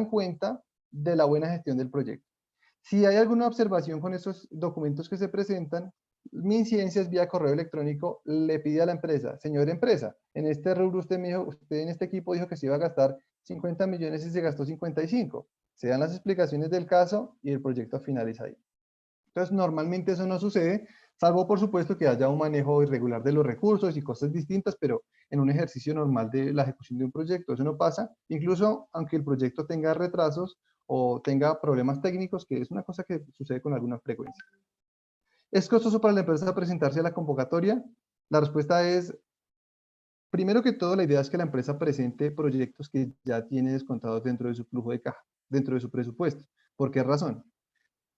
cuenta de la buena gestión del proyecto. Si hay alguna observación con esos documentos que se presentan, MinCiencias vía correo electrónico le pide a la empresa, señora empresa, en este rubro usted en este equipo dijo que se iba a gastar 50 millones y se gastó 55. Se dan las explicaciones del caso y el proyecto finaliza ahí. Entonces, normalmente eso no sucede, salvo por supuesto que haya un manejo irregular de los recursos y cosas distintas, pero en un ejercicio normal de la ejecución de un proyecto eso no pasa, incluso aunque el proyecto tenga retrasos o tenga problemas técnicos, que es una cosa que sucede con alguna frecuencia. ¿Es costoso para la empresa presentarse a la convocatoria? La respuesta es, primero que todo, la idea es que la empresa presente proyectos que ya tiene descontados dentro de su flujo de caja, dentro de su presupuesto. ¿Por qué razón?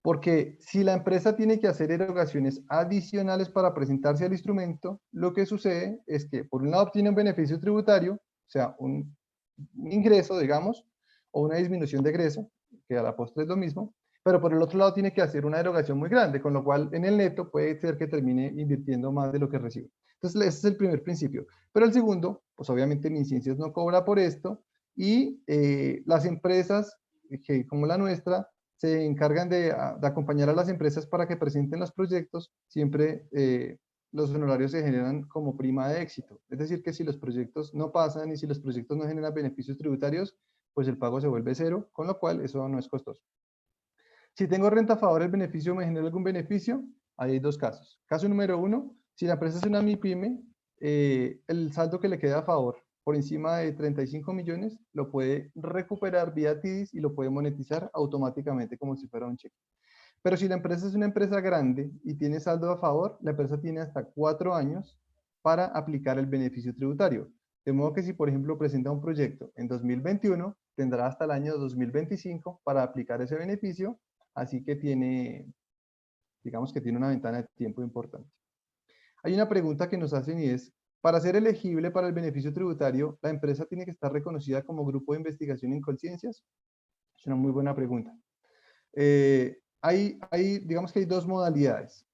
Porque si la empresa tiene que hacer erogaciones adicionales para presentarse al instrumento, lo que sucede es que por un lado obtiene un beneficio tributario, o sea, un ingreso, digamos, o una disminución de egreso, que a la postre es lo mismo, pero por el otro lado tiene que hacer una erogación muy grande, con lo cual en el neto puede ser que termine invirtiendo más de lo que recibe. Entonces, ese es el primer principio. Pero el segundo, pues obviamente MinCiencias no cobra por esto y las empresas que, como la nuestra, se encargan de acompañar a las empresas para que presenten los proyectos, siempre los honorarios se generan como prima de éxito. Es decir, que si los proyectos no pasan y si los proyectos no generan beneficios tributarios, pues el pago se vuelve cero, con lo cual eso no es costoso. Si tengo renta a favor, ¿el beneficio me genera algún beneficio? Hay dos casos. Caso número uno, si la empresa es una MIPYME, el saldo que le queda a favor por encima de 35 millones lo puede recuperar vía TIDIS y lo puede monetizar automáticamente como si fuera un cheque. Pero si la empresa es una empresa grande y tiene saldo a favor, la empresa tiene hasta 4 años para aplicar el beneficio tributario. De modo que si, por ejemplo, presenta un proyecto en 2021, tendrá hasta el año 2025 para aplicar ese beneficio, así que digamos que tiene una ventana de tiempo importante. Hay una pregunta que nos hacen y es, para ser elegible para el beneficio tributario, ¿la empresa tiene que estar reconocida como grupo de investigación en conciencias? Es una muy buena pregunta. Digamos que hay dos modalidades.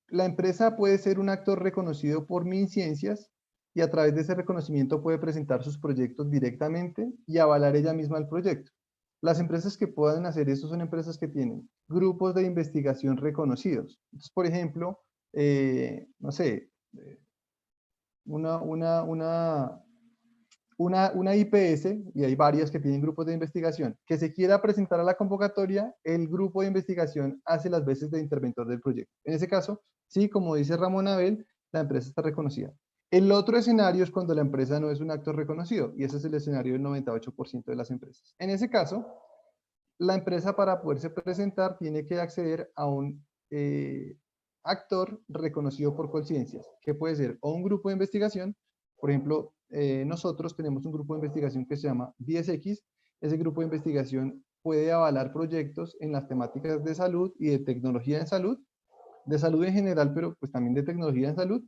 La empresa puede ser un actor reconocido por MinCiencias y a través de ese reconocimiento puede presentar sus proyectos directamente y avalar ella misma el proyecto. Las empresas que puedan hacer eso son empresas que tienen grupos de investigación reconocidos. Entonces, por ejemplo, no sé, una IPS, y hay varias que tienen grupos de investigación, que se quiera presentar a la convocatoria, el grupo de investigación hace las veces de interventor del proyecto. En ese caso, sí, como dice Ramón Abel, la empresa está reconocida. El otro escenario es cuando la empresa no es un actor reconocido, y ese es el escenario del 98% de las empresas. En ese caso, la empresa para poderse presentar tiene que acceder a un actor reconocido por Colciencias, que puede ser o un grupo de investigación. Por ejemplo, nosotros tenemos un grupo de investigación que se llama 10X. Ese grupo de investigación puede avalar proyectos en las temáticas de salud y de tecnología en salud, de salud en general, pero pues también de tecnología en salud.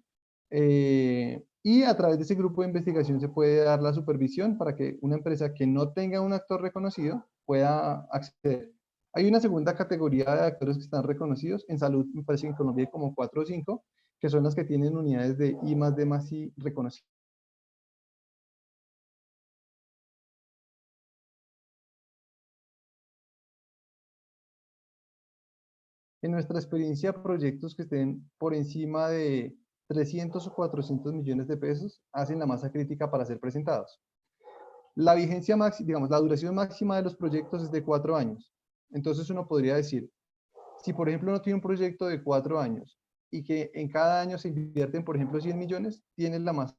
Y a través de ese grupo de investigación se puede dar la supervisión para que una empresa que no tenga un actor reconocido pueda acceder. Hay una segunda categoría de actores que están reconocidos. En salud me parece que en Colombia hay como 4 o 5, que son las que tienen unidades de I+D+I reconocidas. En nuestra experiencia, proyectos que estén por encima de 300 o 400 millones de pesos hacen la masa crítica para ser presentados. La vigencia máxima, digamos, la duración máxima de los proyectos es de 4 años. Entonces uno podría decir, si por ejemplo uno tiene un proyecto de 4 años y que en cada año se invierten, por ejemplo, 100 millones, tiene la masa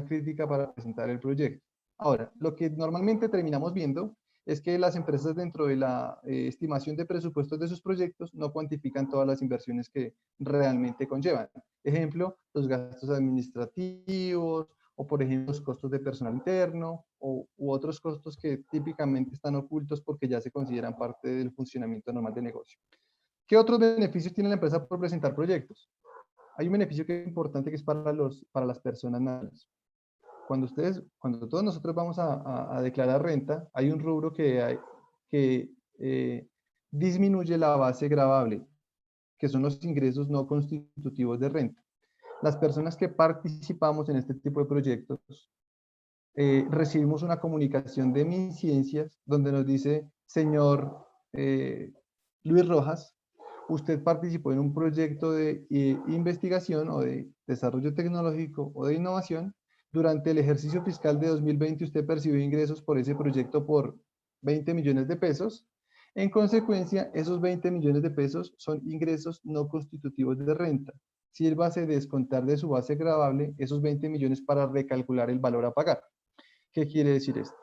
crítica para presentar el proyecto. Ahora, lo que normalmente terminamos viendo es que las empresas dentro de la estimación de presupuestos de sus proyectos no cuantifican todas las inversiones que realmente conllevan. Ejemplo, los gastos administrativos o, por ejemplo, los costos de personal interno u otros costos que típicamente están ocultos porque ya se consideran parte del funcionamiento normal de negocio. ¿Qué otros beneficios tiene la empresa por presentar proyectos? Hay un beneficio que es importante que es para las personas naturales. Cuando todos nosotros vamos a declarar renta, hay un rubro que disminuye la base gravable, que son los ingresos no constitutivos de renta. Las personas que participamos en este tipo de proyectos recibimos una comunicación de MinCiencias donde nos dice, señor Luis Rojas, usted participó en un proyecto de investigación o de desarrollo tecnológico o de innovación. Durante el ejercicio fiscal de 2020 usted percibió ingresos por ese proyecto por 20 millones de pesos. En consecuencia, esos 20 millones de pesos son ingresos no constitutivos de renta. Sírvase de descontar de su base gravable esos 20 millones para recalcular el valor a pagar. ¿Qué quiere decir esto?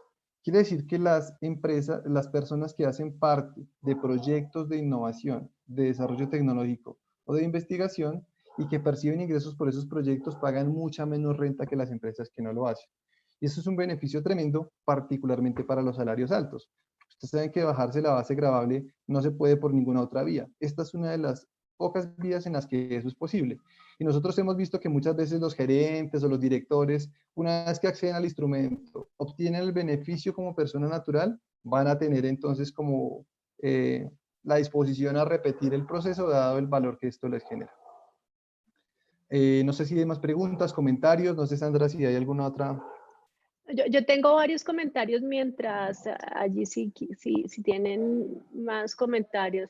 Quiere decir que las empresas, las personas que hacen parte de proyectos de innovación, de desarrollo tecnológico o de investigación y que perciben ingresos por esos proyectos pagan mucha menos renta que las empresas que no lo hacen. Y eso es un beneficio tremendo, particularmente para los salarios altos. Ustedes saben que bajarse la base gravable no se puede por ninguna otra vía. Esta es una de las pocas vías en las que eso es posible. Y nosotros hemos visto que muchas veces los gerentes o los directores, una vez que acceden al instrumento, obtienen el beneficio como persona natural, van a tener entonces como la disposición a repetir el proceso dado el valor que esto les genera. No sé si hay más preguntas, comentarios, no sé Sandra si hay alguna otra. Yo tengo varios comentarios mientras allí si tienen más comentarios.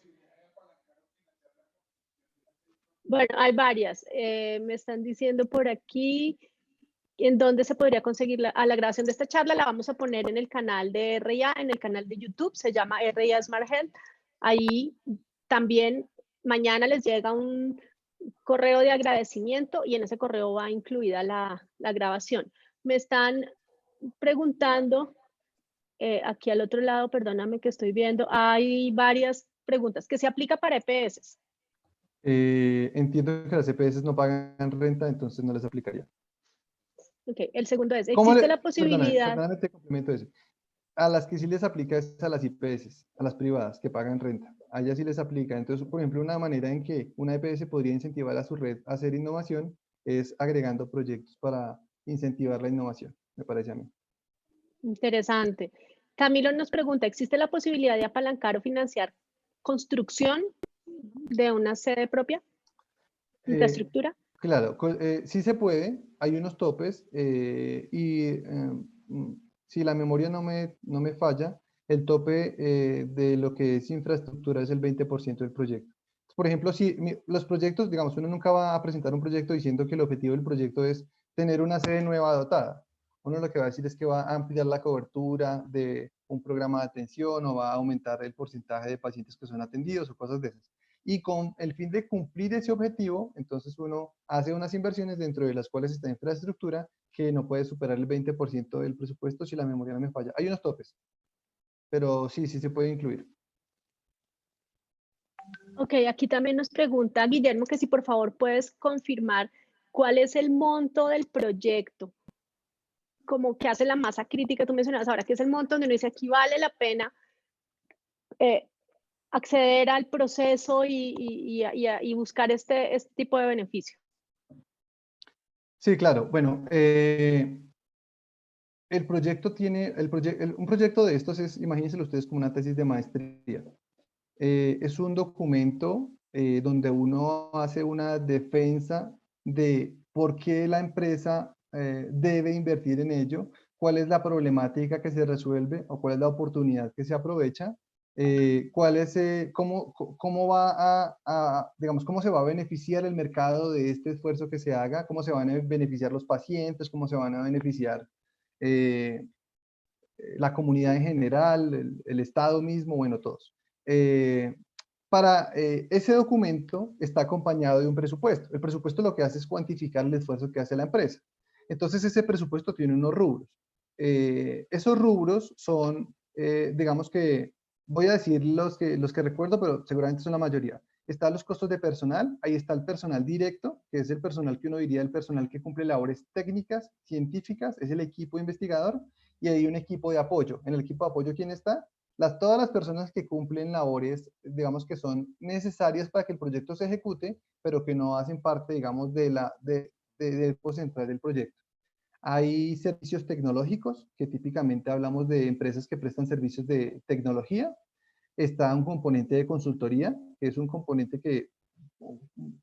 Bueno, hay varias. Me están diciendo por aquí en dónde se podría conseguir la grabación de esta charla. La vamos a poner en el canal de RIA, en el canal de YouTube, se llama RIA Smart Health. Ahí también mañana les llega un correo de agradecimiento y en ese correo va incluida la grabación. Me están preguntando, aquí al otro lado, perdóname que estoy viendo, hay varias preguntas. ¿Qué se aplica para EPS? Entiendo que las EPS no pagan renta, entonces no les aplicaría. Ok, el segundo es, ¿existe la posibilidad? Perdóname, te complemento eso. A las que sí les aplica es a las IPS, a las privadas que pagan renta. A ellas sí les aplica. Entonces, por ejemplo, una manera en que una EPS podría incentivar a su red a hacer innovación es agregando proyectos para incentivar la innovación, me parece a mí. Interesante. Camilo nos pregunta, ¿existe la posibilidad de apalancar o financiar construcción de una sede propia? ¿Infraestructura? Claro, sí se puede, hay unos topes si la memoria no me falla, el tope de lo que es infraestructura es el 20% del proyecto. Por ejemplo, si los proyectos, digamos, uno nunca va a presentar un proyecto diciendo que el objetivo del proyecto es tener una sede nueva dotada. Uno lo que va a decir es que va a ampliar la cobertura de un programa de atención o va a aumentar el porcentaje de pacientes que son atendidos o cosas de esas. Y con el fin de cumplir ese objetivo, entonces uno hace unas inversiones dentro de las cuales está infraestructura que no puede superar el 20% del presupuesto si la memoria no me falla. Hay unos topes, pero sí se puede incluir. Ok, aquí también nos pregunta Guillermo que si por favor puedes confirmar cuál es el monto del proyecto, como que hace la masa crítica, tú mencionabas ahora, que es el monto donde uno dice aquí vale la pena acceder al proceso y buscar este tipo de beneficio. Sí, claro. Bueno, el proyecto tiene, un proyecto de estos es, imagínense ustedes como una tesis de maestría. Es un documento donde uno hace una defensa de por qué la empresa debe invertir en ello, cuál es la problemática que se resuelve o cuál es la oportunidad que se aprovecha, cuál es, cómo va digamos, cómo se va a beneficiar el mercado de este esfuerzo que se haga, cómo se van a beneficiar los pacientes, cómo se van a beneficiar eh, la comunidad en general, el Estado mismo, bueno, todos. Ese documento está acompañado de un presupuesto. El presupuesto lo que hace es cuantificar el esfuerzo que hace la empresa. Entonces ese presupuesto tiene unos rubros. Esos rubros son, digamos que, voy a decir los que recuerdo, pero seguramente son la mayoría. Están los costos de personal, ahí está el personal directo, que es el personal que uno diría el personal que cumple labores técnicas, científicas, es el equipo investigador, y hay un equipo de apoyo. En el equipo de apoyo, ¿quién está? Todas las personas que cumplen labores, digamos que son necesarias para que el proyecto se ejecute, pero que no hacen parte, digamos, del equipo central del proyecto. Hay servicios tecnológicos, que típicamente hablamos de empresas que prestan servicios de tecnología. Está un componente de consultoría, que es un componente que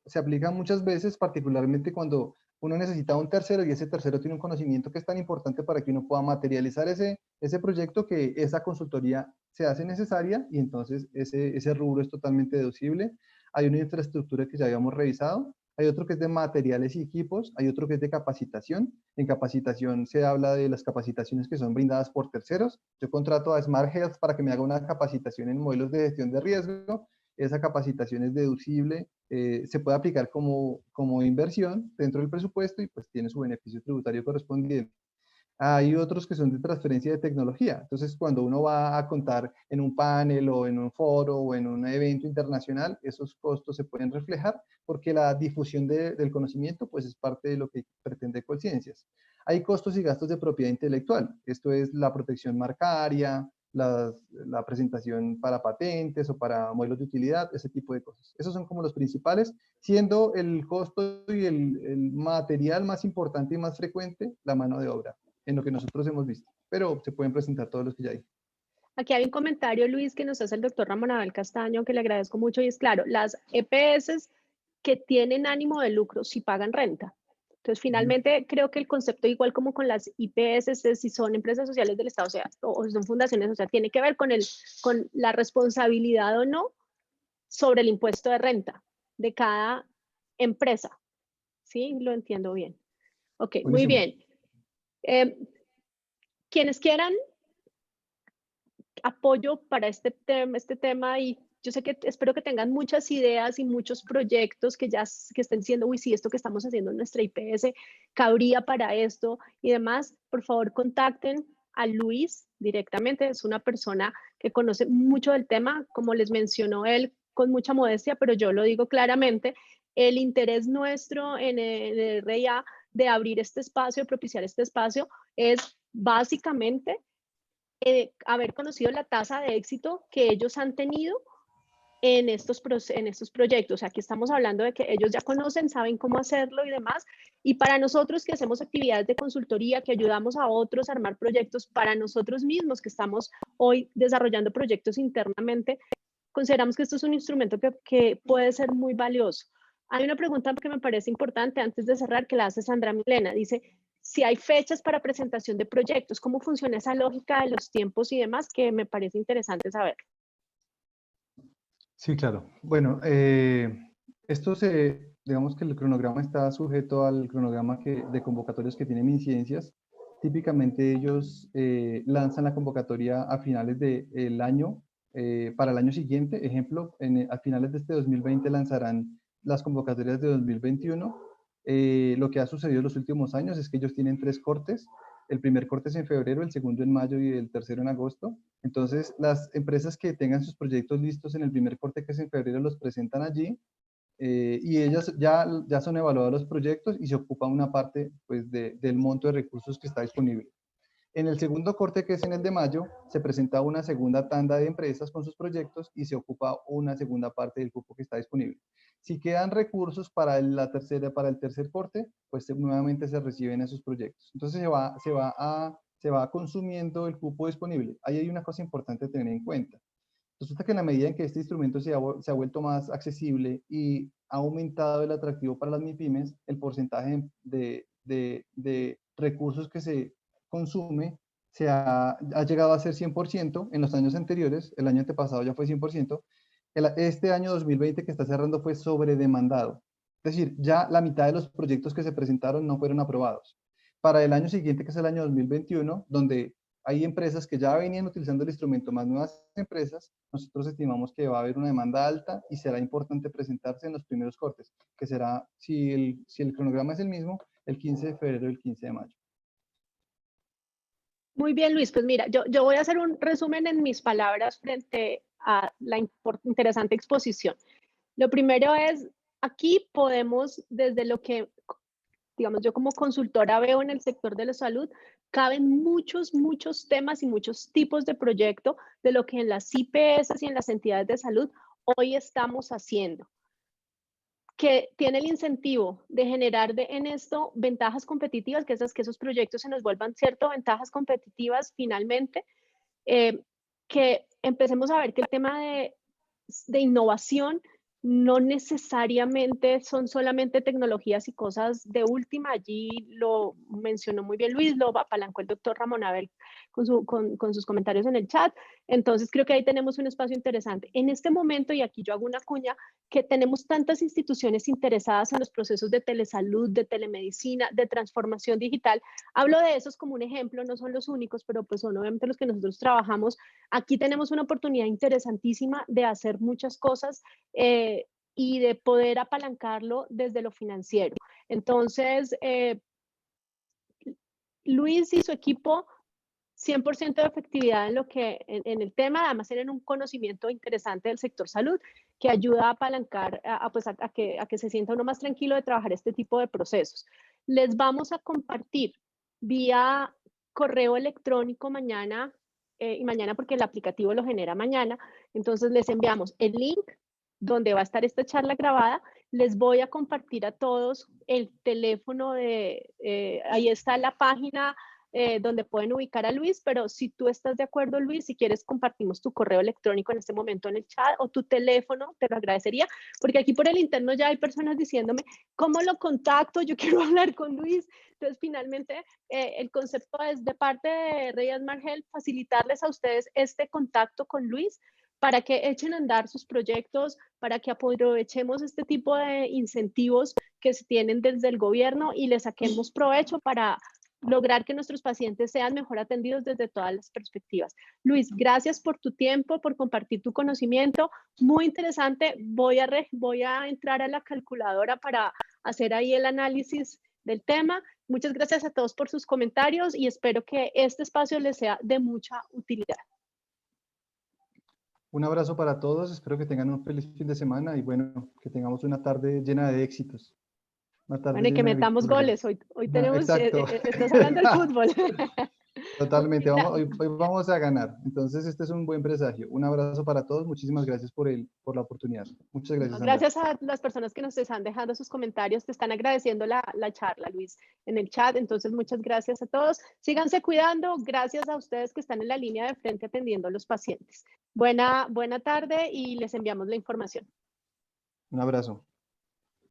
se aplica muchas veces, particularmente cuando uno necesita un tercero y ese tercero tiene un conocimiento que es tan importante para que uno pueda materializar ese proyecto, que esa consultoría se hace necesaria, y entonces ese rubro es totalmente deducible. Hay una infraestructura que ya habíamos revisado, hay otro que es de materiales y equipos, hay otro que es de capacitación. En capacitación se habla de las capacitaciones que son brindadas por terceros. Yo contrato a Smart Health para que me haga una capacitación en modelos de gestión de riesgo. Esa capacitación es deducible, se puede aplicar como inversión dentro del presupuesto y pues tiene su beneficio tributario correspondiente. Hay otros que son de transferencia de tecnología. Entonces, cuando uno va a contar en un panel o en un foro o en un evento internacional, esos costos se pueden reflejar porque la difusión del conocimiento pues es parte de lo que pretende Colciencias. Hay costos y gastos de propiedad intelectual. Esto es la protección marcaria, la presentación para patentes o para modelos de utilidad, ese tipo de cosas. Esos son como los principales, siendo el costo y el material más importante y más frecuente la mano de obra, en lo que nosotros hemos visto, pero se pueden presentar todos los que ya hay. Aquí hay un comentario, Luis, que nos hace el doctor Ramón Abel Castaño, que le agradezco mucho, y es claro, las EPS que tienen ánimo de lucro sí pagan renta. Entonces, finalmente, creo que el concepto, igual como con las IPS, es si son empresas sociales del Estado, o si son fundaciones, o sea, tiene que ver con la responsabilidad o no sobre el impuesto de renta de cada empresa. ¿Sí? Lo entiendo bien. Ok, muy Buenísimo. bien. Quienes quieran apoyo para este tema, y yo sé que espero que tengan muchas ideas y muchos proyectos que estén diciendo, uy, sí, esto que estamos haciendo en nuestra IPS cabría para esto y demás. Por favor, contacten a Luis directamente. Es una persona que conoce mucho del tema, como les mencionó él, con mucha modestia, pero yo lo digo claramente, el interés nuestro en el RIA de abrir este espacio, de propiciar este espacio, es básicamente haber conocido la tasa de éxito que ellos han tenido en estos proyectos. Aquí estamos hablando de que ellos ya conocen, saben cómo hacerlo y demás. Y para nosotros que hacemos actividades de consultoría, que ayudamos a otros a armar proyectos, para nosotros mismos que estamos hoy desarrollando proyectos internamente, consideramos que esto es un instrumento que puede ser muy valioso. Hay una pregunta que me parece importante antes de cerrar, que la hace Sandra Milena. Dice, si hay fechas para presentación de proyectos, ¿cómo funciona esa lógica de los tiempos y demás? Que me parece interesante saber. Sí, claro. Bueno, digamos que el cronograma está sujeto al cronograma de convocatorias que tienen MinCiencias. Típicamente ellos lanzan la convocatoria a finales del año, para el año siguiente. Ejemplo, a finales de este 2020 lanzarán las convocatorias de 2021. Lo que ha sucedido en los últimos años es que ellos tienen 3 cortes. El primer corte es en febrero, el segundo en mayo y el tercero en agosto. Entonces, las empresas que tengan sus proyectos listos en el primer corte, que es en febrero, los presentan allí, y ellas ya son evaluados los proyectos y se ocupa una parte, pues, del monto de recursos que está disponible. En el segundo corte, que es en el de mayo, se presenta una segunda tanda de empresas con sus proyectos y se ocupa una segunda parte del cupo que está disponible. Si quedan recursos para para el tercer corte, pues nuevamente se reciben esos proyectos. Entonces se va consumiendo el cupo disponible. Ahí hay una cosa importante a tener en cuenta. Resulta que en la medida en que este instrumento se ha vuelto más accesible y ha aumentado el atractivo para las MIPYMES, el porcentaje de recursos que se consume ha llegado a ser 100%. En los años anteriores, el año antepasado ya fue 100%, este año 2020 que está cerrando fue sobredemandado. Es decir, ya la mitad de los proyectos que se presentaron no fueron aprobados. Para el año siguiente, que es el año 2021, donde hay empresas que ya venían utilizando el instrumento, más nuevas empresas, nosotros estimamos que va a haber una demanda alta y será importante presentarse en los primeros cortes, que será, si el cronograma es el mismo, el 15 de febrero y el 15 de mayo. Muy bien, Luis. Pues mira, yo voy a hacer un resumen en mis palabras frente a la interesante exposición. Lo primero es, aquí podemos, desde lo que, digamos, yo como consultora veo en el sector de la salud, caben muchos temas y muchos tipos de proyecto de lo que en las IPS y en las entidades de salud hoy estamos haciendo, que tiene el incentivo de generar en esto ventajas competitivas, que esos proyectos se nos vuelvan ciertas ventajas competitivas finalmente, que empecemos a ver que el tema de innovación no necesariamente son solamente tecnologías y cosas de última. Allí lo mencionó muy bien Luis, lo apalancó el doctor Ramón Abel con sus comentarios en el chat. Entonces creo que ahí tenemos un espacio interesante. En este momento, y aquí yo hago una cuña, que tenemos tantas instituciones interesadas en los procesos de telesalud, de telemedicina, de transformación digital. Hablo de esos como un ejemplo, no son los únicos, pero pues son obviamente los que nosotros trabajamos. Aquí tenemos una oportunidad interesantísima de hacer muchas cosas y de poder apalancarlo desde lo financiero. Entonces, Luis y su equipo, 100% de efectividad en el tema, además tienen un conocimiento interesante del sector salud que ayuda a apalancar, a que se sienta uno más tranquilo de trabajar este tipo de procesos. Les vamos a compartir vía correo electrónico mañana, y mañana porque el aplicativo lo genera mañana, entonces les enviamos el link donde va a estar esta charla grabada. Les voy a compartir a todos el teléfono ahí está la página donde pueden ubicar a Luis, pero si tú estás de acuerdo, Luis, si quieres compartimos tu correo electrónico en este momento en el chat o tu teléfono, te lo agradecería, porque aquí por el interno ya hay personas diciéndome, ¿cómo lo contacto? Yo quiero hablar con Luis. Entonces, finalmente, el concepto es de parte de Reyes Margel facilitarles a ustedes este contacto con Luis para que echen a andar sus proyectos, para que aprovechemos este tipo de incentivos que se tienen desde el gobierno y le saquemos provecho para lograr que nuestros pacientes sean mejor atendidos desde todas las perspectivas. Luis, gracias por tu tiempo, por compartir tu conocimiento. Muy interesante. Voy a entrar a la calculadora para hacer ahí el análisis del tema. Muchas gracias a todos por sus comentarios y espero que este espacio les sea de mucha utilidad. Un abrazo para todos, espero que tengan un feliz fin de semana y bueno, que tengamos una tarde llena de éxitos. Bueno, y que metamos goles. Hoy tenemos, exacto. estás hablando del fútbol. Totalmente, hoy vamos a ganar. Entonces, este es un buen presagio. Un abrazo para todos, muchísimas gracias por la oportunidad. Muchas gracias. Gracias a las personas que nos están dejando sus comentarios, te están agradeciendo la charla, Luis, en el chat. Entonces, muchas gracias a todos. Síganse cuidando. Gracias a ustedes que están en la línea de frente atendiendo a los pacientes. Buena tarde y les enviamos la información. Un abrazo.